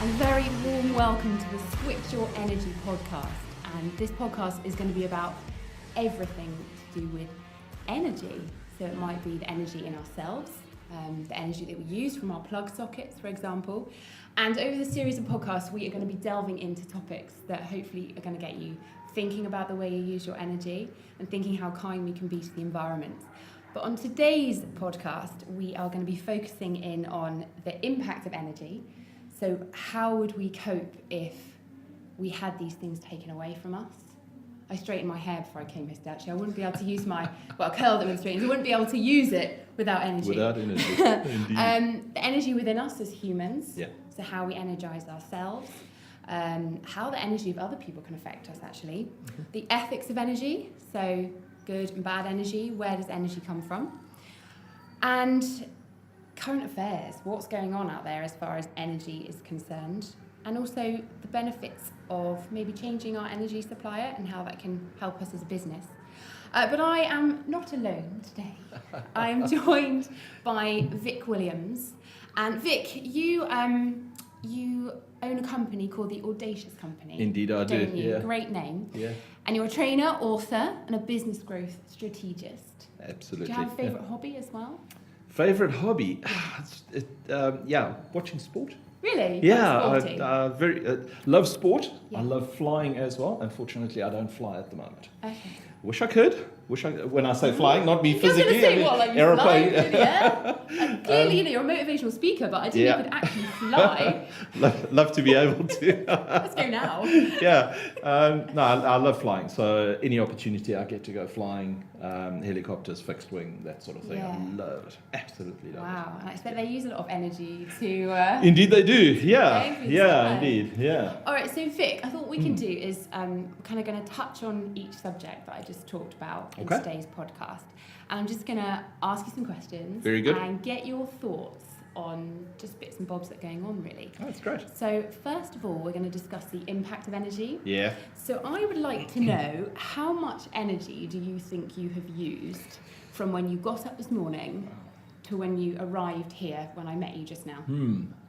And a very warm welcome to the Switch Your Energy podcast. And this podcast is going to be about everything to do with energy. So it might be the energy in ourselves, the energy that we use from our plug sockets, for example. And over the series of podcasts, we are going to be delving into topics that hopefully are going to get you thinking about the way you use your energy and thinking how kind we can be to the environment. But on today's podcast, we are going to be focusing in on the impact of energy. So how would we cope if we had these things taken away from us? I straightened my hair before I came here today, actually. I wouldn't be able to use curled it with straightened. I wouldn't be able to use it without energy. Without energy, indeed. The energy within us as humans, Yeah. so how we energise ourselves, how the energy of other people can affect us, actually. Mm-hmm. The ethics of energy, so good and bad energy, where does energy come from? And current affairs, what's going on out there as far as energy is concerned, and also the benefits of maybe changing our energy supplier and how that can help us as a business. But I am not alone today. I am joined by Vic Williams. And Vic, you own a company called the Audacious Company. Indeed I do, Don't you? yeah. Great name. Yeah, And you're a trainer, author, and a business growth strategist. absolutely. Do you have a favourite hobby as well? Favourite hobby? Watching sport. Really? Yeah, Quite sporty. I love sport. Yeah. I love flying as well. Unfortunately, I don't fly at the moment. Okay. Wish I could. When I say flying, not me I was going physically. to say, I mean, you aeroplane. fly in the air? Clearly, you're a motivational speaker, but I didn't know you could actually fly. love to be able to. Let's go now. Yeah, I love flying. So any opportunity I get to go flying, helicopters, fixed wing, that sort of thing, Yeah. I love it. Absolutely love Wow, and I expect they use a lot of energy to... it. Indeed they do. Yeah, Okay, yeah, good. indeed, yeah. All right, so Vic, I thought what we can do is kind of going to touch on each subject that I just talked about in Okay. today's podcast. And I'm just going to ask you some questions. Very good. And get your thoughts on just bits and bobs that are going on, really. Oh, that's great. So first of all, we're going to discuss the impact of energy. Yeah. So I would like to know, how much energy do you think you have used from when you got up this morning to when you arrived here when I met you just now?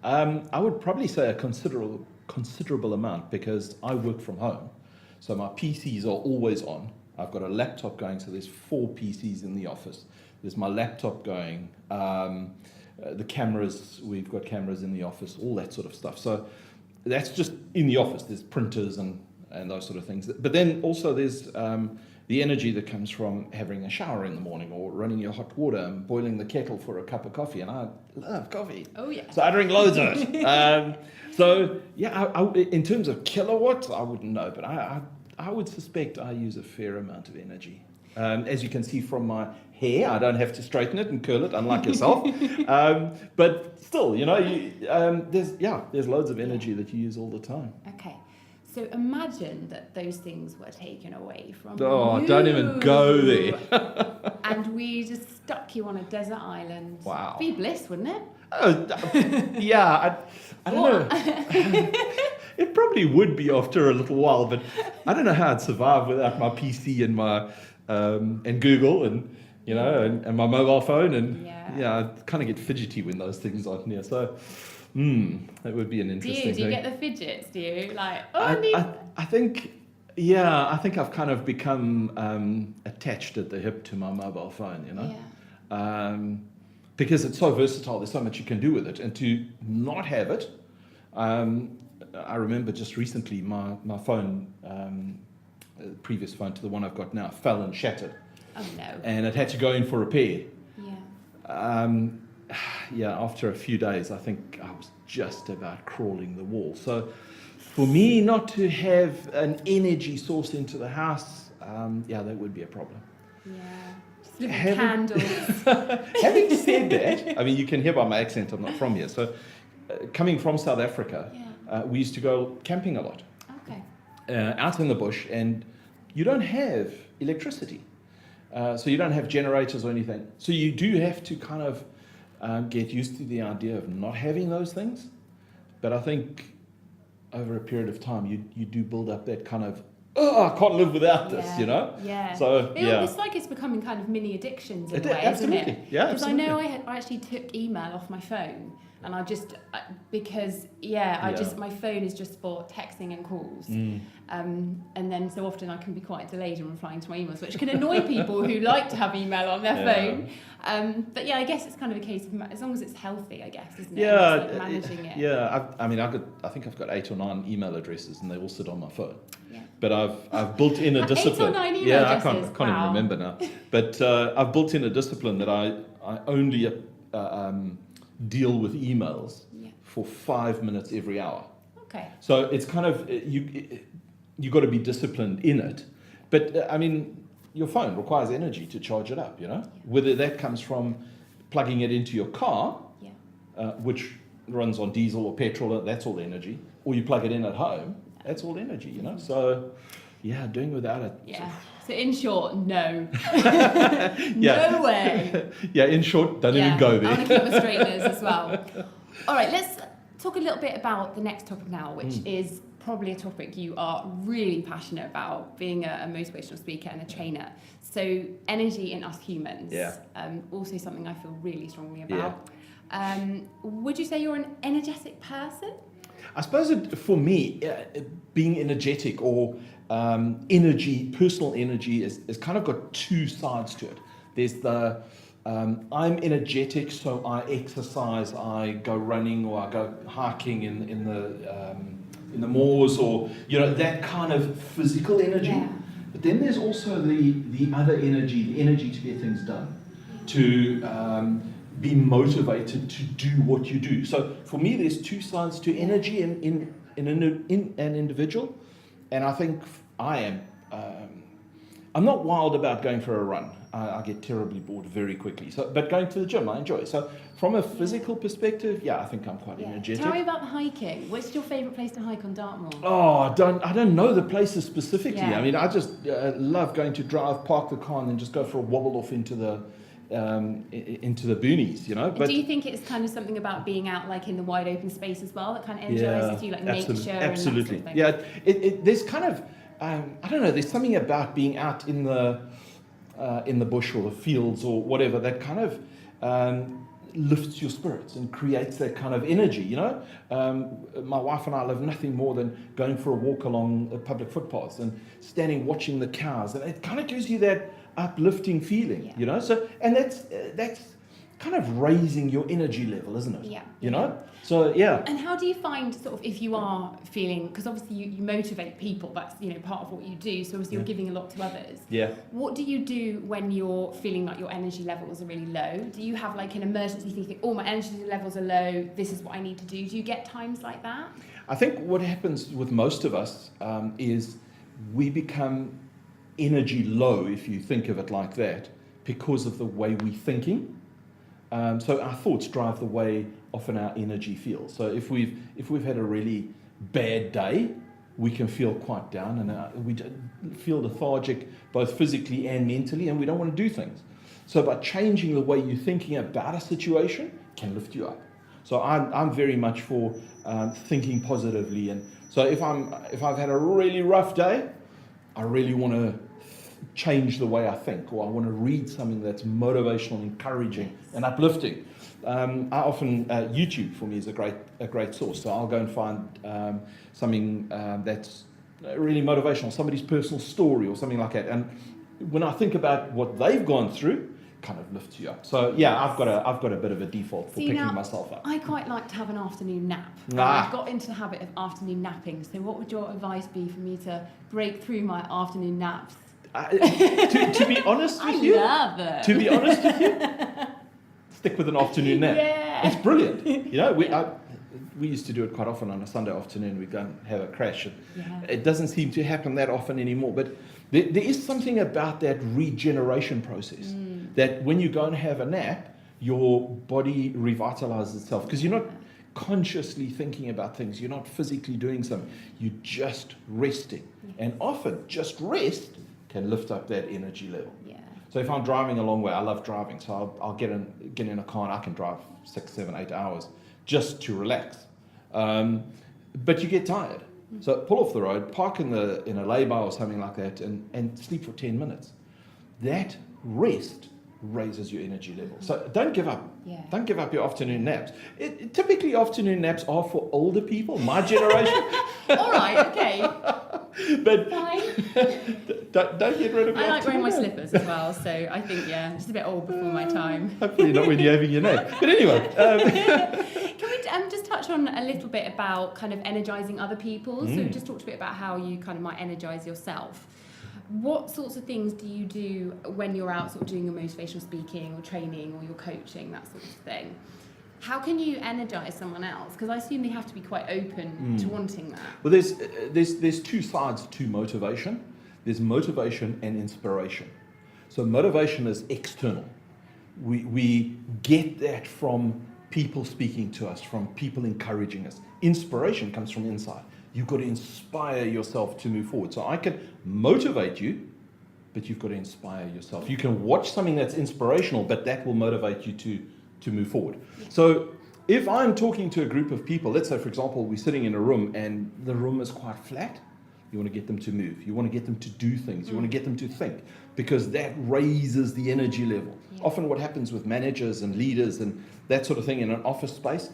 I would probably say a considerable amount because I work from home. So my PCs are always on. I've got a laptop going, so there's 4 PCs in the office. There's my laptop going, the cameras, we've got cameras in the office, all that sort of stuff. So that's just in the office. There's printers and those sort of things. But then also there's the energy that comes from having a shower in the morning or running your hot water and boiling the kettle for a cup of coffee. And I love coffee. Oh, yeah. So I drink loads of it. In terms of kilowatts, I wouldn't know, but I would suspect I use a fair amount of energy. As you can see from my hair, I don't have to straighten it and curl it, unlike yourself. But still, there's loads of energy that you use all the time. Okay. So imagine that those things were taken away from Oh, you. don't even go there. And we just stuck you on a desert island. Wow. Be bliss, wouldn't it? I don't know. It probably would be after a little while, but I don't know how I'd survive without my PC and my and Google and and my mobile phone and I kind of get fidgety when those things aren't near. So that would be an interesting Do you thing. get the fidgets? Do you I think I've kind of become attached at the hip to my mobile phone, because it's so versatile. There's so much you can do with it, and to not have it. I remember just recently my phone, previous phone to the one I've got now, fell and shattered. Oh no. And it had to go in for repair. Yeah. After a few days, I think I was just about crawling the wall. So for me not to have an energy source into the house, that would be a problem. Yeah. Just little candles. Having said that, I mean, you can hear by my accent I'm not from here. So coming from South Africa, we used to go camping a lot. Okay. Out in the bush, and you don't have electricity. So you don't have generators or anything. So you do have to kind of get used to the idea of not having those things. But I think over a period of time, you do build up that kind of, I can't live without this, Yeah. So, It's like it's becoming kind of mini addictions in a way, absolutely. isn't it? Yeah, Because absolutely. I know I actually took email off my phone And I just, because, my phone is just for texting and calls. And then so often I can be quite delayed in replying to my emails, which can annoy people who like to have email on their phone. But I guess it's kind of a case of, as long as it's healthy, I guess, isn't it? Yeah, It's like managing it. Yeah. I think I've got 8 or 9 email addresses, and they all sit on my phone. Yeah. But I've built in a discipline. 8 or 9 email addresses. I can't even remember now. But I've built in a discipline that I only deal with emails for 5 minutes every hour. Okay. So it's kind of you got to be disciplined in it. But your phone requires energy to charge it up. Whether that comes from plugging it into your car, which runs on diesel or petrol, that's all energy, or you plug it in at home, that's all energy. So doing without it. Yeah. So in short, no. No way. Yeah, in short, don't even go there. I want to keep my straighteners as well. All right, let's talk a little bit about the next topic now, which is probably a topic you are really passionate about, being a motivational speaker and a trainer. So energy in us humans. Yeah. Also something I feel really strongly about. Would you say you're an energetic person? I suppose for me, being energetic or energy, personal energy, is kind of got 2 sides to it. There's the I'm energetic, so I exercise, I go running, or I go hiking in the moors, or that kind of physical energy. Yeah. But then there's also the other energy, the energy to get things done, to be motivated to do what you do. So for me, there's 2 sides to energy in an individual, and I think I am. I'm not wild about going for a run. I get terribly bored very quickly. But going to the gym, I enjoy. So from a physical perspective, I think I'm quite energetic. Tell me about the hiking. What's your favourite place to hike on Dartmoor? Oh, I don't know the places specifically. Yeah. I just love going to drive, park the car, and then just go for a wobble off into the boonies, But do you think it's kind of something about being out like in the wide open space as well that kind of energizes you, like nature? Absolutely. And that sort of thing? There's kind of I don't know. There's something about being out in the bush or the fields or whatever that kind of lifts your spirits and creates that kind of energy. My wife and I love nothing more than going for a walk along the public footpaths and standing watching the cows, and it kind of gives you that uplifting feeling. So and that's kind of raising your energy level, isn't it? Yeah. So And how do you find sort of if you are feeling, because obviously you motivate people, that's part of what you do, so obviously you're giving a lot to others. Yeah. What do you do when you're feeling like your energy levels are really low? Do you have like an emergency thinking, oh, my energy levels are low, this is what I need to do? Do you get times like that? I think what happens with most of us is we become energy low, if you think of it like that, because of the way we're thinking. So our thoughts drive the way often our energy feels. So if we've had a really bad day, we can feel quite down, and we feel lethargic both physically and mentally, and we don't want to do things. So by changing the way you're thinking about a situation can lift you up. So I'm very much for thinking positively, and so if I've had a really rough day, I really want to change the way I think, or I want to read something that's motivational, encouraging, and uplifting. I often YouTube for me is a great source. So I'll go and find something that's really motivational, somebody's personal story or something like that. And when I think about what they've gone through, kind of lifts you up. So I've got a bit of a default for picking myself up. I quite like to have an afternoon nap. I've got into the habit of afternoon napping. So what would your advice be for me to break through my afternoon naps? To be honest with you, love it. To be honest with you, stick with an afternoon nap. Yeah. It's brilliant. We used to do it quite often on a Sunday afternoon. We'd go and have a crash. It doesn't seem to happen that often anymore. But there is something about that regeneration process that when you go and have a nap, your body revitalizes itself because you're not consciously thinking about things. You're not physically doing something. You're just resting. And often just rest can lift up that energy level. Yeah. So if I'm driving a long way, I love driving, so I'll get in a car and I can drive 6, 7, 8 hours just to relax. But you get tired. So pull off the road, park in a lay-by or something like that, and sleep for 10 minutes. That rest raises your energy level. So don't give up. Yeah. Don't give up your afternoon naps. Typically, afternoon naps are for older people, my generation. All right, okay. But Fine. don't get rid of your I like wearing my afternoon nap. slippers as well, so I think, just a bit old before my time. Hopefully not when you're having your nap. But anyway. Can we just touch on a little bit about kind of energising other people? So we just talked a bit about how you kind of might energise yourself. What sorts of things do you do when you're out sort of doing your motivational speaking or training or your coaching, that sort of thing? How can you energise someone else? Because I assume they have to be quite open to wanting that. Well, there's two sides to motivation. There's motivation and inspiration. So motivation is external. We get that from people speaking to us, from people encouraging us. Inspiration comes from inside. You've got to inspire yourself to move forward. So I can motivate you, but you've got to inspire yourself. You can watch something that's inspirational, but that will motivate you to move forward. Yeah. So if I'm talking to a group of people, let's say, for example, we're sitting in a room and the room is quite flat, you want to get them to move. You want to get them to do things. You want to get them to think, because that raises the energy level. Yeah. Often what happens with managers and leaders and that sort of thing in an office space,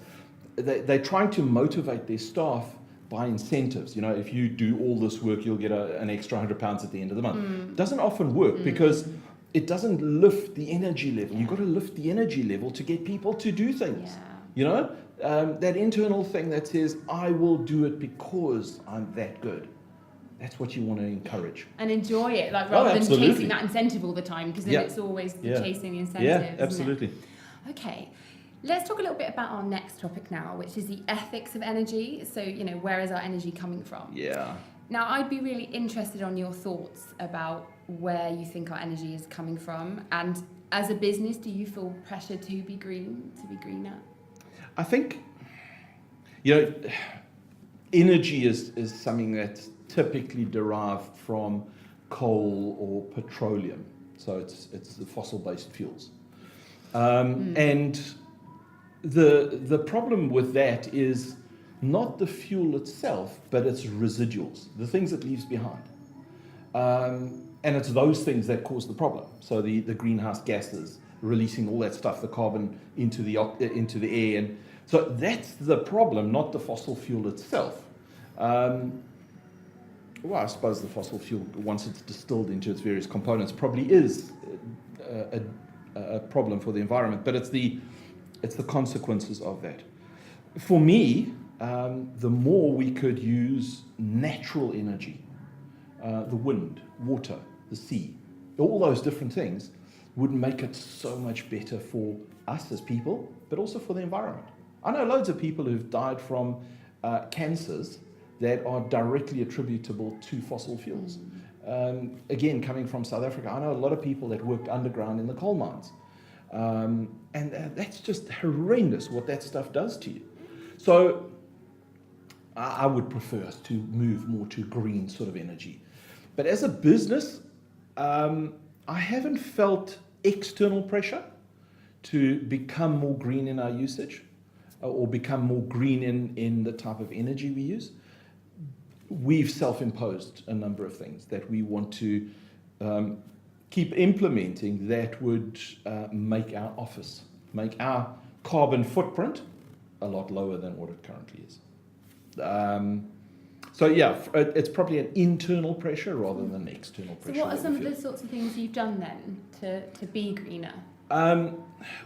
they're trying to motivate their staff by incentives. You know, if you do all this work, you'll get an extra £100 at the end of the month. It doesn't often work because it doesn't lift the energy level. You've got to lift the energy level to get people to do things. Yeah. You know, that internal thing that says, I will do it because I'm that good. That's what you want to encourage. And enjoy it, like rather than absolutely. chasing that incentive all the time, because then it's always chasing the incentive. Yeah, isn't absolutely. it? Okay. Let's talk a little bit about our next topic now, which is the ethics of energy. So, where is our energy coming from? Yeah. Now, I'd be really interested on your thoughts about where you think our energy is coming from. And as a business, do you feel pressure to be green, to be greener? I think, energy is something that's typically derived from coal or petroleum. So it's the fossil-based fuels. And the problem with that is not the fuel itself, but its residuals, the things it leaves behind. And it's those things that cause the problem. So the greenhouse gases, releasing all that stuff, the carbon into the air. And so that's the problem, not the fossil fuel itself. Well, I suppose the fossil fuel, once it's distilled into its various components, probably is a problem for the environment, but it's the consequences of that. For me, the more we could use natural energy, the wind, water, the sea, all those different things would make it so much better for us as people, but also for the environment. I know loads of people who've died from cancers that are directly attributable to fossil fuels. Again, coming from South Africa, I know a lot of people that worked underground in the coal mines. And that's just horrendous what that stuff does to you. So I would prefer us to move more to green sort of energy. But as a business, I haven't felt external pressure to become more green in our usage or become more green in the type of energy we use. We've self-imposed a number of things that we want to keep implementing that would make our office, make our carbon footprint a lot lower than what it currently is. So yeah, it's probably an internal pressure rather than external pressure. So what are some of the sorts of things you've done then to be greener?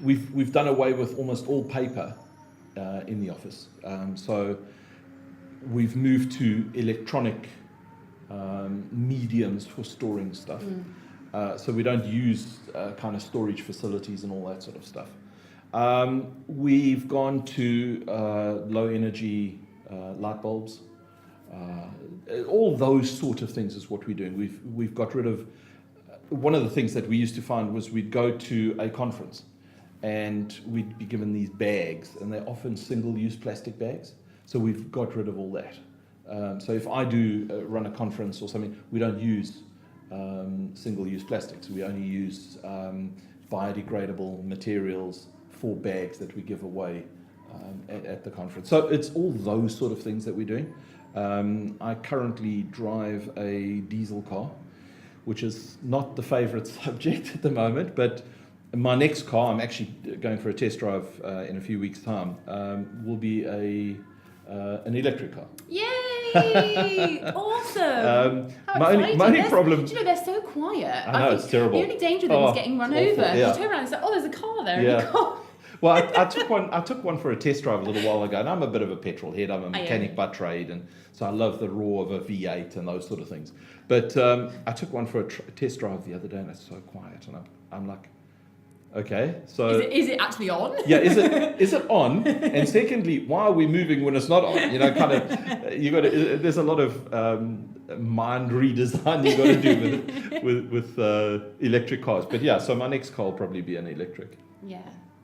We've done away with almost all paper in the office. So we've moved to electronic mediums for storing stuff. So we don't use kind of storage facilities and all that sort of stuff. We've gone to low energy light bulbs. All those sort of things is what we're doing. We've got rid of, one of the things that we used to find was we'd go to a conference and we'd be given these bags, and they're often single-use plastic bags. So we've got rid of all that. So if I do run a conference or something, we don't use single-use plastics. We only use biodegradable materials for bags that we give away at the conference. So it's all those sort of things that we're doing. I currently drive a diesel car, which is not the favorite subject at the moment, but My next car, I'm actually going for a test drive in a few weeks' time, will be an electric car. Yay! Awesome! How exciting! My only problem... Do you know, they're so quiet. I know, it's terrible. The only danger of them is getting run over. Yeah. You turn around and say, oh, there's a car there. Yeah. And you can't. Well, I took one for a test drive a little while ago, and I'm a bit of a petrol head. I'm a mechanic by trade, and so I love the roar of a V8 and those sort of things. But I took one for a test drive the other day, and it's so quiet, and I'm like, okay, so is it actually on? Yeah, is it on? And secondly, why are we moving when it's not on? You know, kind of, there's a lot of mind redesign you got to do with electric cars. But yeah, so my next car will probably be an electric. Yeah.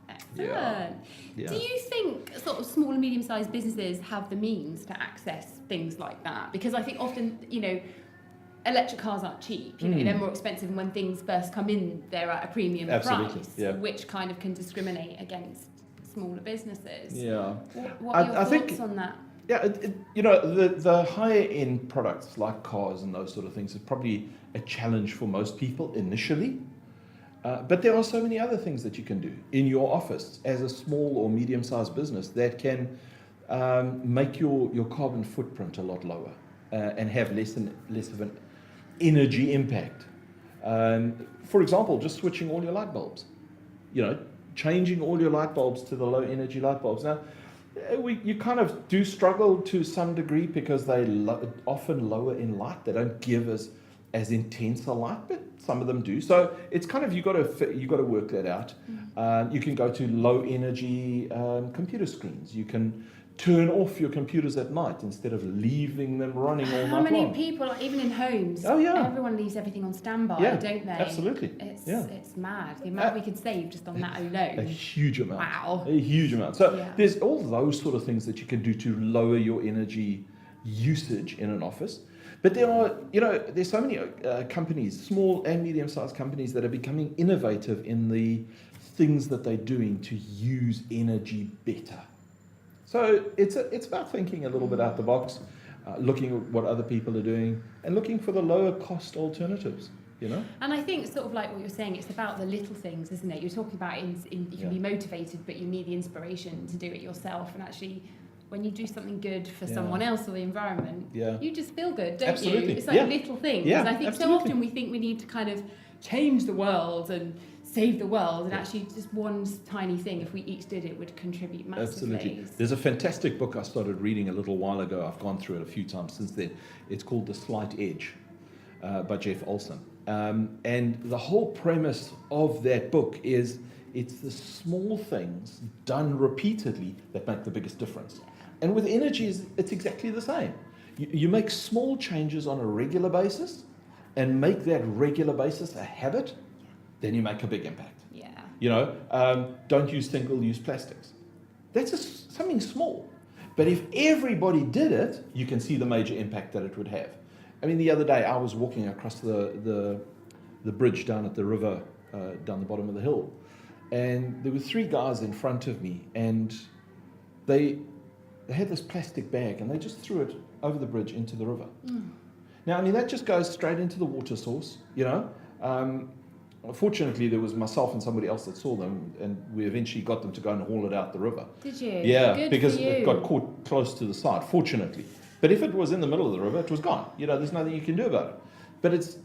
Excellent. Yeah. Do you think sort of small and medium-sized businesses have the means to access things like that? Because I think often, you know, electric cars aren't cheap. You know, they're more expensive, and when things first come in, they're at a premium price, which kind of can discriminate against smaller businesses. Yeah. What are your thoughts on that? Yeah, you know, the higher end products like cars and those sort of things is probably a challenge for most people initially. But there are so many other things that you can do in your office as a small or medium-sized business that can make your carbon footprint a lot lower and have less of an energy impact. For example, just switching all your light bulbs. You know, changing all your light bulbs to the low energy light bulbs. Now, you kind of do struggle to some degree because they often lower in light. They don't give as intense a light, but some of them do. So it's kind of you got to work that out. You can go to low energy computer screens. You can turn off your computers at night instead of leaving them running all night long. How many people, even in homes, everyone leaves everything on standby, don't they? Absolutely. It's mad. The amount we could save just on that alone. A huge amount. Wow. A huge amount. So there's all those sort of things that you can do to lower your energy usage in an office. But there's so many companies, small and medium-sized companies, that are becoming innovative in the things that they're doing to use energy better. So it's about thinking a little bit out the box, looking at what other people are doing, and looking for the lower cost alternatives. You know. And I think sort of like what you're saying, it's about the little things, isn't it? You're talking about you can be motivated, but you need the inspiration to do it yourself. And actually, when you do something good for someone else or the environment, you just feel good, don't you? It's like little things. And I think so often we think we need to kind of change the world and save the world, and actually just one tiny thing, if we each did it, would contribute massively. Absolutely. There's a fantastic book I started reading a little while ago. I've gone through it a few times since then. It's called The Slight Edge by Jeff Olson. And the whole premise of that book is it's the small things done repeatedly that make the biggest difference. And with energy, it's exactly the same. You make small changes on a regular basis and make that regular basis a habit, then you make a big impact. Yeah. You know, don't use single-use plastics. That's something small. But if everybody did it, you can see the major impact that it would have. I mean, the other day I was walking across the bridge down at the river, down the bottom of the hill, and there were 3 guys in front of me, and they had this plastic bag, and they just threw it over the bridge into the river. Now, I mean, that just goes straight into the water source, you know. Fortunately, there was myself and somebody else that saw them, and we eventually got them to go and haul it out the river. Did you? Yeah, Good because for you. it got caught close to the side, fortunately. But if it was in the middle of the river, it was gone. You know, there's nothing you can do about it. But it's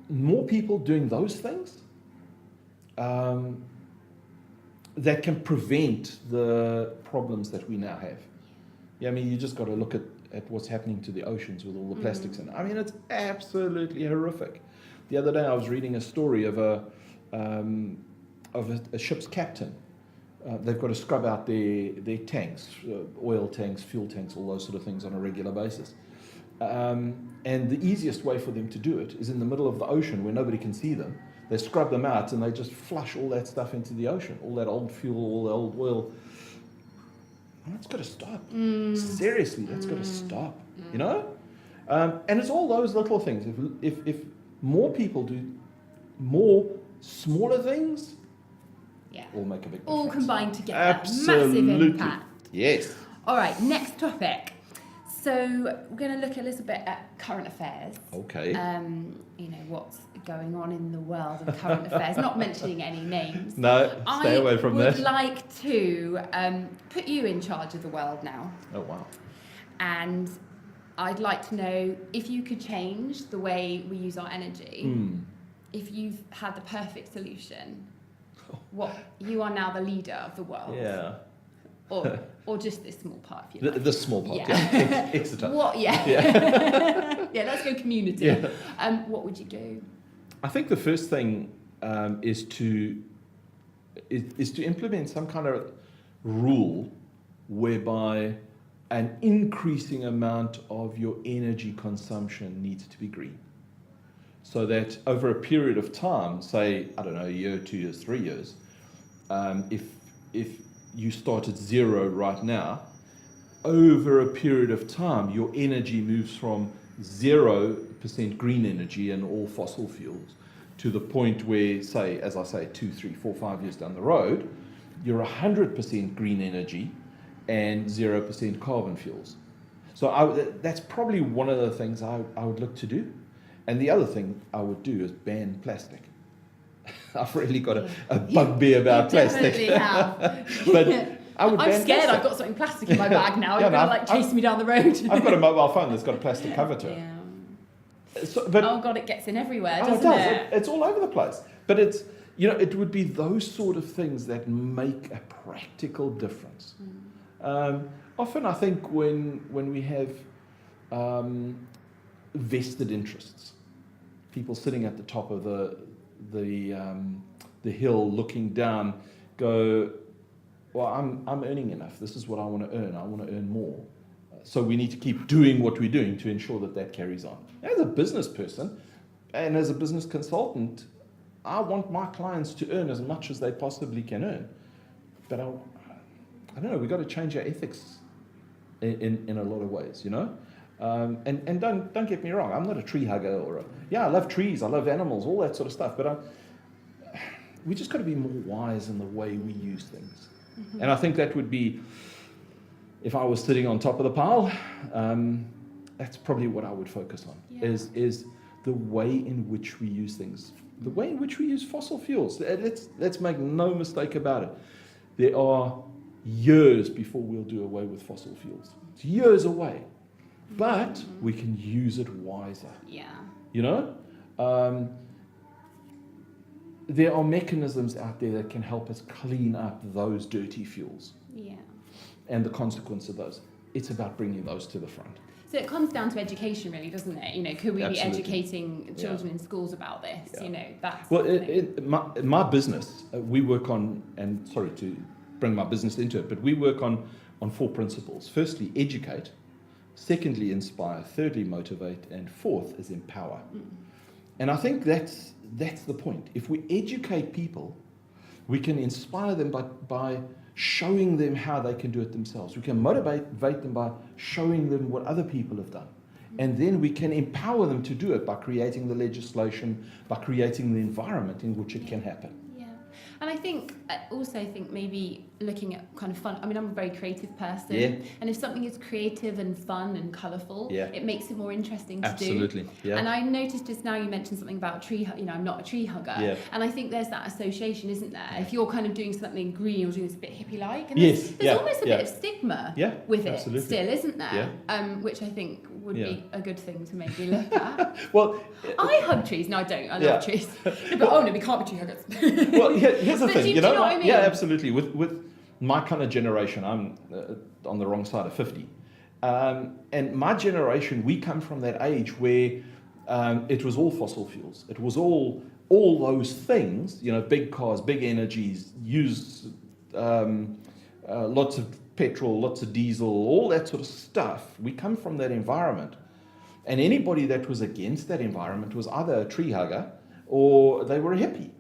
more people doing those things that can prevent the problems that we now have. Yeah, I mean, you just got to look at what's happening to the oceans with all the plastics in it. I mean, it's absolutely horrific. The other day I was reading a story of a ship's captain. They've got to scrub out their tanks, oil tanks, fuel tanks, all those sort of things on a regular basis. And the easiest way for them to do it is in the middle of the ocean where nobody can see them. They scrub them out and they just flush all that stuff into the ocean, all that old fuel, all the old oil. And that's got to stop. Seriously, that's got to stop. You know? And it's all those little things. If more people do more smaller things, all make a big difference. All combined together. Absolutely. Massive impact. Yes. All right, next topic. So we're going to look a little bit at current affairs. Okay. What's going on in the world of current affairs. Not mentioning any names. No, stay away from that. I would like to put you in charge of the world now. Oh, wow. And I'd like to know if you could change the way we use our energy, if you've had the perfect solution, what you are now the leader of the world. Yeah. Or just this small part, if you like. The small part, yeah. Exeter. What? Yeah. Yeah, let's go community. Yeah. What would you do? I think the first thing is to implement some kind of rule whereby an increasing amount of your energy consumption needs to be green. So that over a period of time, say, I don't know, a year, 2 years, 3 years, if you start at zero right now, over a period of time, your energy moves from 0% green energy and all fossil fuels to the point where, say, as I say, 2, 3, 4, 5 years down the road, you're 100% green energy and 0% carbon fuels. So that's probably one of the things I would look to do. And the other thing I would do is ban plastic. I've really got a bugbear about plastic. Definitely have. But I'm scared plastic. I've got something plastic in my bag now. Yeah, You're going to chase me down the road. I've got a mobile phone that's got a plastic cover to it. Yeah. But, oh God, it gets in everywhere, it doesn't does. it? It's all over the place. But it's, it would be those sort of things that make a practical difference. Often I think when we have vested interests, people sitting at the top of the hill looking down go, well, I'm earning enough. This is what I want to earn. I want to earn more. So we need to keep doing what we're doing to ensure that carries on. As a business person and as a business consultant, I want my clients to earn as much as they possibly can earn. But I don't know, we've got to change our ethics in a lot of ways, And don't get me wrong, I'm not a tree hugger I love trees, I love animals, all that sort of stuff, but we just got to be more wise in the way we use things. Mm-hmm. And I think that would be, if I was sitting on top of the pile, that's probably what I would focus on, is the way in which we use things, the way in which we use fossil fuels. Let's make no mistake about it. There are years before we'll do away with fossil fuels. It's years away. But we can use it wiser. Yeah. There are mechanisms out there that can help us clean up those dirty fuels. Yeah. And the consequence of those. It's about bringing those to the front. So it comes down to education, really, doesn't it? Could we Absolutely. be educating children in schools about this? Yeah. That's well, my business, we work on, and sorry to bring my business into it, but we work on 4 principles. Firstly, educate. Secondly, inspire. Thirdly, motivate. And fourth is empower. And I think that's the point. If we educate people, we can inspire them by showing them how they can do it themselves. We can motivate them by showing them what other people have done. And then we can empower them to do it by creating the legislation, by creating the environment in which it can happen. And I also think maybe looking at kind of fun. I mean, I'm a very creative person. Yeah. And if something is creative and fun and colourful, it makes it more interesting to do. Absolutely. Yeah. And I noticed just now you mentioned something about I'm not a tree hugger. Yeah. And I think there's that association, isn't there? If you're kind of doing something green or doing this a bit hippie-like. And there's almost a bit of stigma with it still, isn't there? Yeah. Which I think would be a good thing to maybe look at. Well, I hug trees. No, I don't. I love trees. But we can't be tree huggers. Well, here's the thing. Do you know what I mean? Yeah, absolutely. With my kind of generation, I'm on the wrong side of 50. And my generation, we come from that age where it was all fossil fuels. It was all those things, big cars, big energies, use lots of petrol, lots of diesel, all that sort of stuff. We come from that environment. And anybody that was against that environment was either a tree hugger or they were a hippie.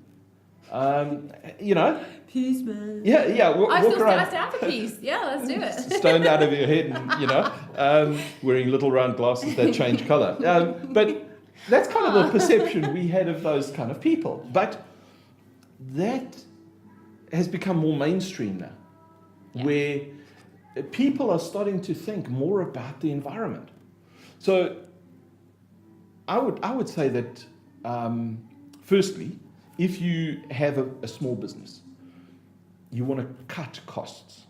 Peace, man. Yeah. I still stand for peace. Yeah, let's do it. Stoned out of your head and, wearing little round glasses that change colour. But that's kind of the perception we had of those kind of people. But that has become more mainstream now, where people are starting to think more about the environment. So I would say that firstly, if you have a small business, you want to cut costs.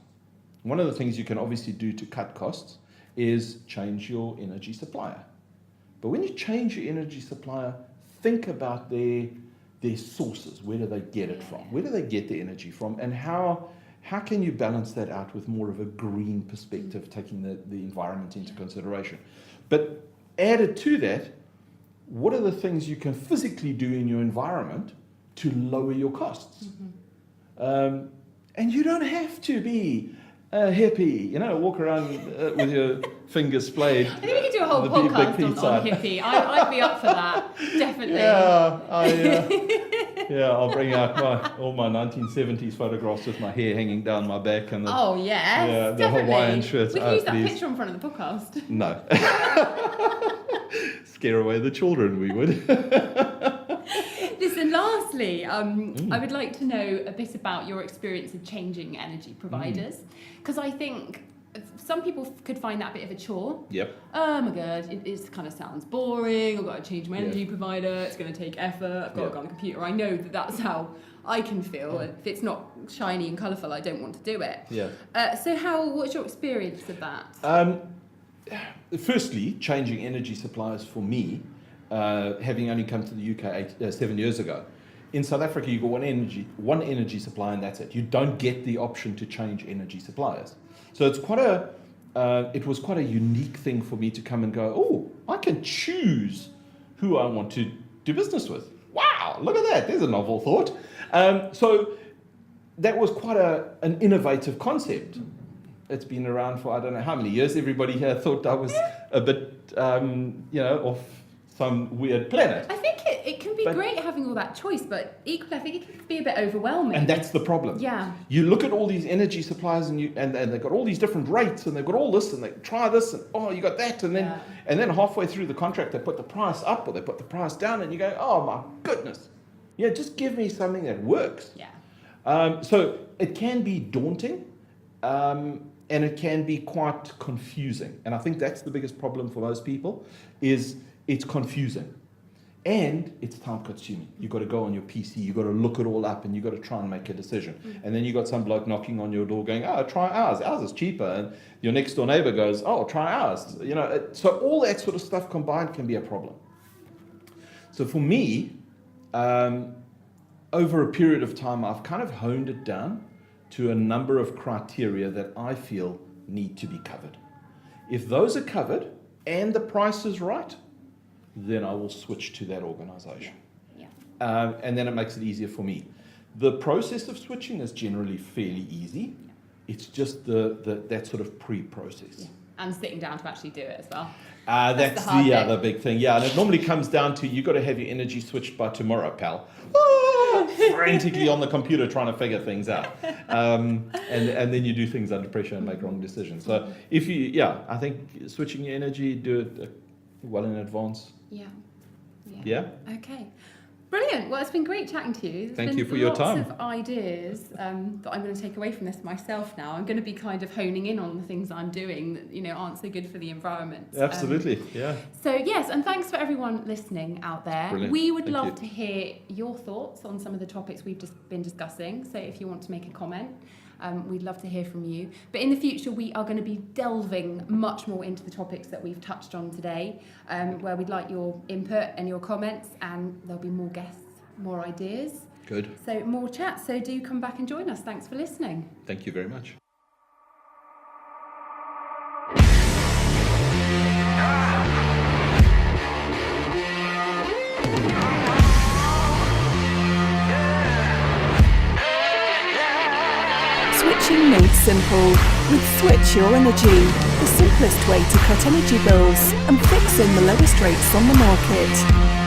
One of the things you can obviously do to cut costs is change your energy supplier. But when you change your energy supplier, think about their sources. Where do they get it from? Where do they get the energy from? And how can you balance that out with more of a green perspective, taking the environment into consideration? But added to that, what are the things you can physically do in your environment to lower your costs? And you don't have to be a hippie, walk around with your fingers splayed. I think we could do a whole podcast on hippie. I'd be up for that, definitely. Yeah, I'll bring out all my 1970s photographs with my hair hanging down my back and the definitely. Hawaiian shirt. We can use that picture in front of the podcast. No. Scare away the children, we would. Listen, lastly, I would like to know a bit about your experience of changing energy providers, because I think some people could find that a bit of a chore. Yep. Oh my God, it kind of sounds boring. I've got to change my energy provider. It's going to take effort. I've got to go on the computer. I know that's how I can feel. If it's not shiny and colourful, I don't want to do it. Yeah. So what's your experience of that? Firstly, changing energy suppliers for me, having only come to the UK 7 years ago. In South Africa, you've got one energy supplier, and that's it. You don't get the option to change energy suppliers. So it's it was quite a unique thing for me to come and go, oh, I can choose who I want to do business with. Wow, look at that. There's a novel thought. So that was quite an innovative concept. It's been around for I don't know how many years. Everybody here thought I was a bit, off some weird planet. I think it can be great having all that choice, but equally I think it can be a bit overwhelming. And that's the problem. Yeah. You look at all these energy suppliers and they've got all these different rates and they've got all this and they try this and you got that and then halfway through the contract they put the price up or they put the price down and you go, oh my goodness. Yeah, just give me something that works. Yeah. So it can be daunting. And it can be quite confusing. And I think that's the biggest problem for most people is it's confusing. And it's time consuming. You've got to go on your PC, you've got to look it all up and you've got to try and make a decision. And then you've got some bloke knocking on your door going, oh, try ours. Ours is cheaper. And your next door neighbor goes, oh, try ours. So all that sort of stuff combined can be a problem. So for me, over a period of time, I've kind of honed it down to a number of criteria that I feel need to be covered. If those are covered and the price is right, then I will switch to that organization. Yeah. And then it makes it easier for me. The process of switching is generally fairly easy. It's just that sort of pre-process. Yeah. And sitting down to actually do it as well. That's the other big thing. Yeah, and it normally comes down to you've got to have your energy switched by tomorrow, pal. Frantically on the computer trying to figure things out. And then you do things under pressure and make wrong decisions. So I think switching your energy, do it well in advance. Yeah? Okay. Brilliant. Well, it's been great chatting to you. Thank you for your time. Lots of ideas that I'm going to take away from this myself now. I'm going to be kind of honing in on the things I'm doing that, aren't so good for the environment. Absolutely, yeah. So, yes, and thanks for everyone listening out there. Brilliant. We would love to hear your thoughts on some of the topics we've just been discussing. So if you want to make a comment, we'd love to hear from you. But in the future, we are going to be delving much more into the topics that we've touched on today, where we'd like your input and your comments, and there'll be more guests, more ideas. Good. So more chat. So do come back and join us. Thanks for listening. Thank you very much. Switching made simple with Switch Your Energy, the simplest way to cut energy bills and fix in the lowest rates on the market.